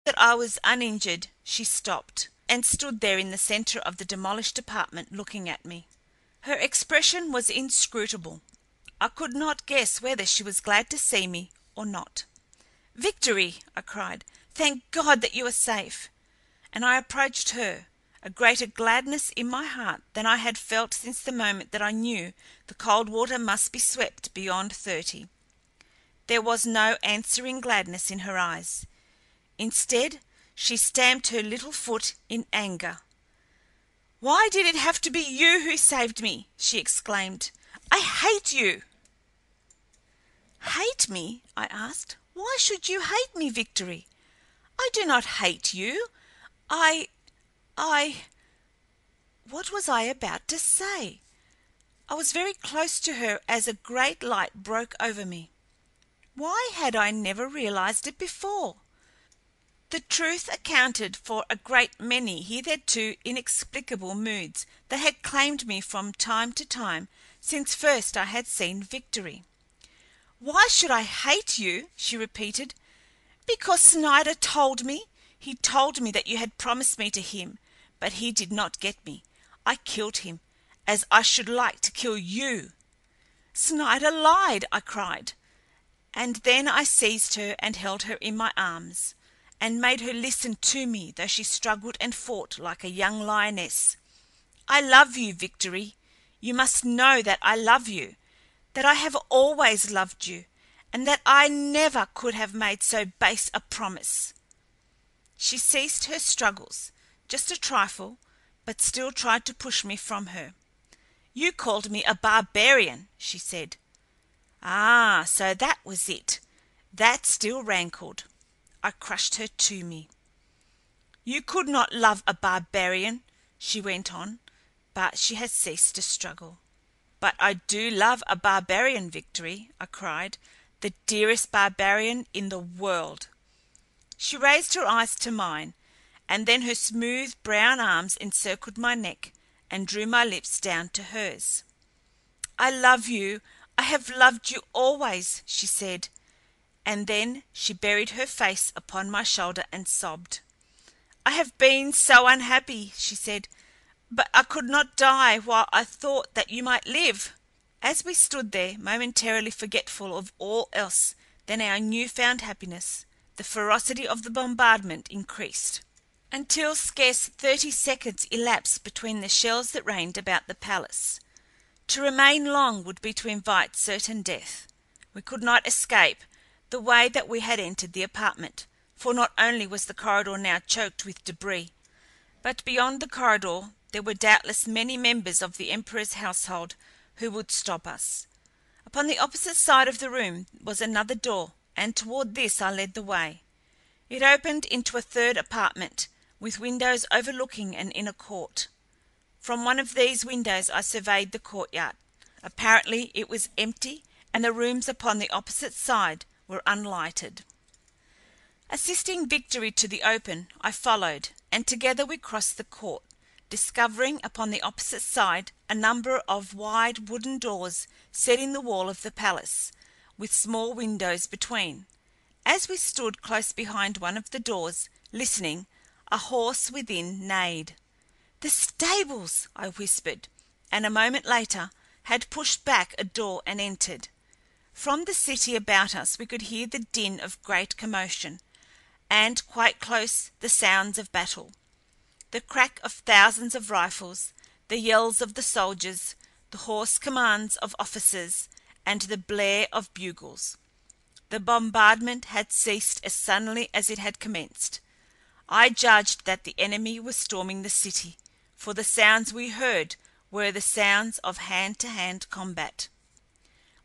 That I was uninjured, she stopped, and stood there in the center of the demolished apartment looking at me. Her expression was inscrutable. I could not guess whether she was glad to see me or not. "Victory!" I cried. "Thank God that you are safe!" And I approached her, a greater gladness in my heart than I had felt since the moment that I knew the Coldwater must be swept beyond 30. There was no answering gladness in her eyes. Instead, she stamped her little foot in anger. "Why did it have to be you who saved me?" she exclaimed. "I hate you!" "Hate me?" I asked. "Why should you hate me, Victory? I do not hate you. I What was I about to say? I was very close to her as a great light broke over me. Why had I never realized it before? The truth accounted for a great many hitherto inexplicable moods that had claimed me from time to time since first I had seen Victory. "Why should I hate you?" she repeated. "Because Snider told me. He told me that you had promised me to him, but he did not get me. I killed him, as I should like to kill you." "Snider lied!" I cried. And then I seized her and held her in my arms, and made her listen to me though she struggled and fought like a young lioness. "I love you, Victory. You must know that I love you, that I have always loved you, and that I never could have made so base a promise." She ceased her struggles, just a trifle, but still tried to push me from her. "You called me a barbarian," she said. Ah, so that was it. That still rankled. I crushed her to me. "You could not love a barbarian," she went on, but she had ceased to struggle. "But I do love a barbarian, Victory," I cried. "The dearest barbarian in the world." She raised her eyes to mine, and then her smooth brown arms encircled my neck and drew my lips down to hers. "I love you. I have loved you always," she said, and then she buried her face upon my shoulder and sobbed. "I have been so unhappy," she said, "but I could not die while I thought that you might live." As we stood there, momentarily forgetful of all else than our new-found happiness, the ferocity of the bombardment increased, until scarce 30 seconds elapsed between the shells that rained about the palace. To remain long would be to invite certain death. We could not escape the way that we had entered the apartment, for not only was the corridor now choked with debris, but beyond the corridor there were doubtless many members of the Emperor's household who would stop us. Upon the opposite side of the room was another door, and toward this I led the way. It opened into a third apartment, with windows overlooking an inner court. From one of these windows I surveyed the courtyard. Apparently it was empty, and the rooms upon the opposite side were unlighted. Assisting Victory to the open, I followed, and together we crossed the court, discovering upon the opposite side a number of wide wooden doors set in the wall of the palace, with small windows between. As we stood close behind one of the doors, listening, a horse within neighed. "The stables!" I whispered, and a moment later had pushed back a door and entered. From the city about us we could hear the din of great commotion, and quite close the sounds of battle. The crack of thousands of rifles, the yells of the soldiers, the hoarse commands of officers, and the blare of bugles. The bombardment had ceased as suddenly as it had commenced. I judged that the enemy was storming the city, for the sounds we heard were the sounds of hand-to-hand combat.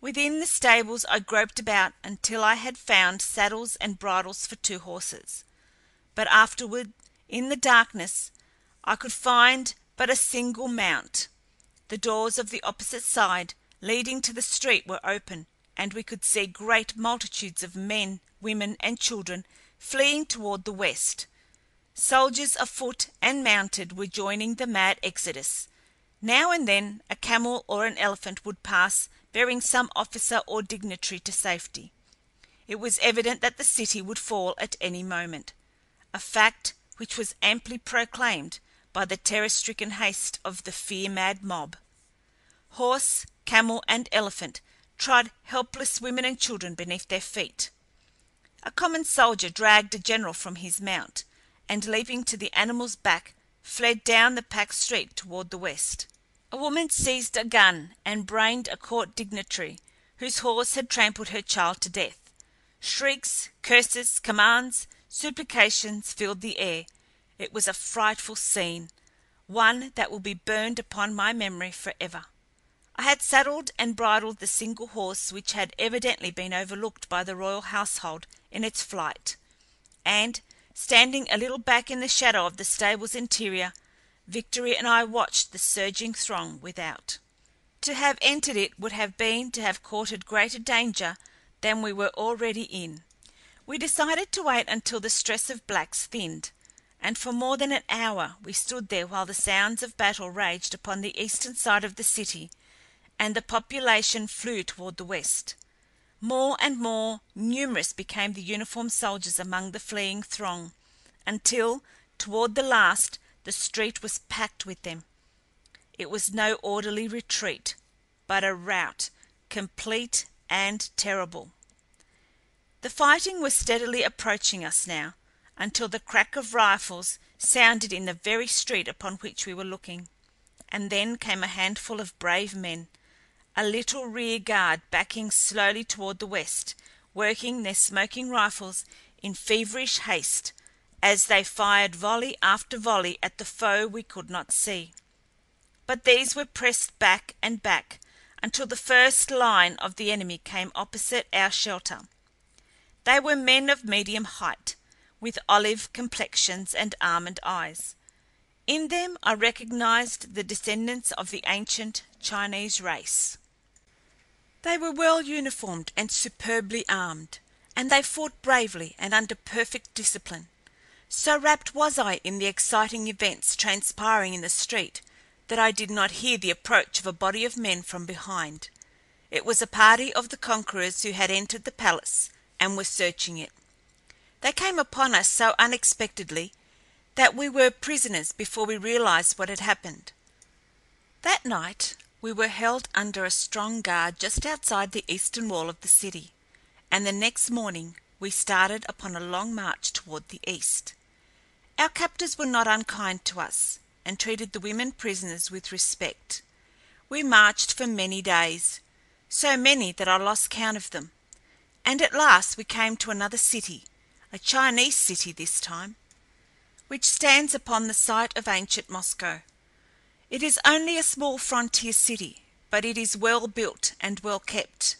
Within the stables I groped about until I had found saddles and bridles for 2 horses. But afterward, in the darkness, I could find but a single mount. The doors of the opposite side, leading to the street, were open, and we could see great multitudes of men, women, and children fleeing toward the west. Soldiers afoot and mounted were joining the mad exodus. Now and then a camel or an elephant would pass bearing some officer or dignitary to safety. It was evident that the city would fall at any moment. a fact which was amply proclaimed by the terror-stricken haste of the fear-mad mob. Horse, camel, and elephant trod helpless women and children beneath their feet. A common soldier dragged a general from his mount, and leaping to the animal's back, fled down the packed street toward the west. A woman seized a gun and brained a court dignitary whose horse had trampled her child to death. Shrieks, curses, commands, supplications filled the air. It was a frightful scene, one that will be burned upon my memory forever. I had saddled and bridled the single horse which had evidently been overlooked by the royal household in its flight, and, standing a little back in the shadow of the stable's interior, Victory and I watched the surging throng without. To have entered it would have been to have courted greater danger than we were already in. We decided to wait until the stress of blacks thinned, and for more than an hour we stood there while the sounds of battle raged upon the eastern side of the city, and the population flew toward the west. More and more numerous became the uniformed soldiers among the fleeing throng, until, toward the last, the street was packed with them. It was no orderly retreat, but a rout, complete and terrible. The fighting was steadily approaching us now, until the crack of rifles sounded in the very street upon which we were looking, and then came a handful of brave men, a little rear guard backing slowly toward the west, working their smoking rifles in feverish haste as they fired volley after volley at the foe we could not see. But these were pressed back and back until the first line of the enemy came opposite our shelter. They were men of medium height, with olive complexions and almond eyes. In them I recognized the descendants of the ancient Chinese race. They were well uniformed and superbly armed, and they fought bravely and under perfect discipline. So wrapped was I in the exciting events transpiring in the street that I did not hear the approach of a body of men from behind. It was a party of the conquerors who had entered the palace and were searching it. They came upon us so unexpectedly that we were prisoners before we realized what had happened. That night we were held under a strong guard just outside the eastern wall of the city, and the next morning we started upon a long march toward the east. Our captors were not unkind to us, and treated the women prisoners with respect. We marched for many days, so many that I lost count of them, and at last we came to another city, a Chinese city this time, which stands upon the site of ancient Moscow. It is only a small frontier city, but it is well built and well kept.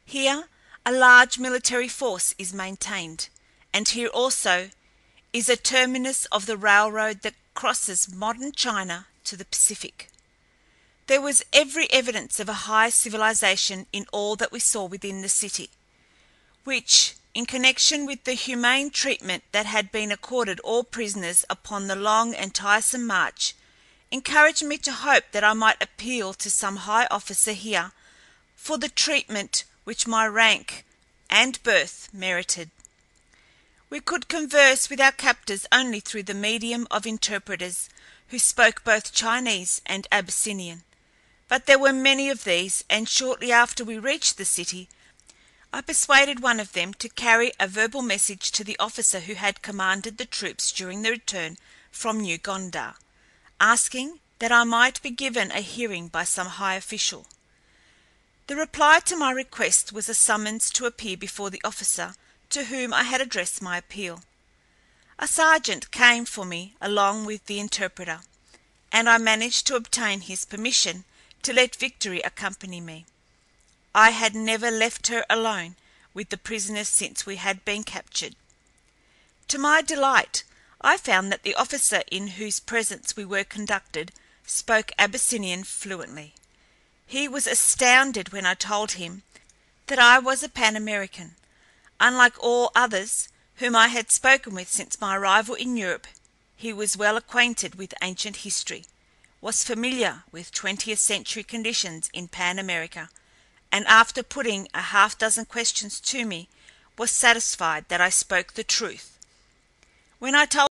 Here a large military force is maintained, and here also is a terminus of the railroad that crosses modern China to the Pacific. There was every evidence of a high civilization in all that we saw within the city, which, in connection with the humane treatment that had been accorded all prisoners upon the long and tiresome march, encouraged me to hope that I might appeal to some high officer here for the treatment which my rank and birth merited. We could converse with our captors only through the medium of interpreters who spoke both Chinese and Abyssinian, but there were many of these, and shortly after we reached the city I persuaded one of them to carry a verbal message to the officer who had commanded the troops during the return from New Gondar, asking that I might be given a hearing by some high official. The reply to my request was a summons to appear before the officer to whom I had addressed my appeal. A sergeant came for me along with the interpreter, and I managed to obtain his permission to let Victory accompany me. I had never left her alone with the prisoners since we had been captured. To my delight, I found that the officer in whose presence we were conducted spoke Abyssinian fluently. He was astounded when I told him that I was a Pan American. Unlike all others whom I had spoken with since my arrival in Europe, he was well acquainted with ancient history, was familiar with 20th century conditions in Pan America, and after putting a half-dozen questions to me, was satisfied that I spoke the truth. When I told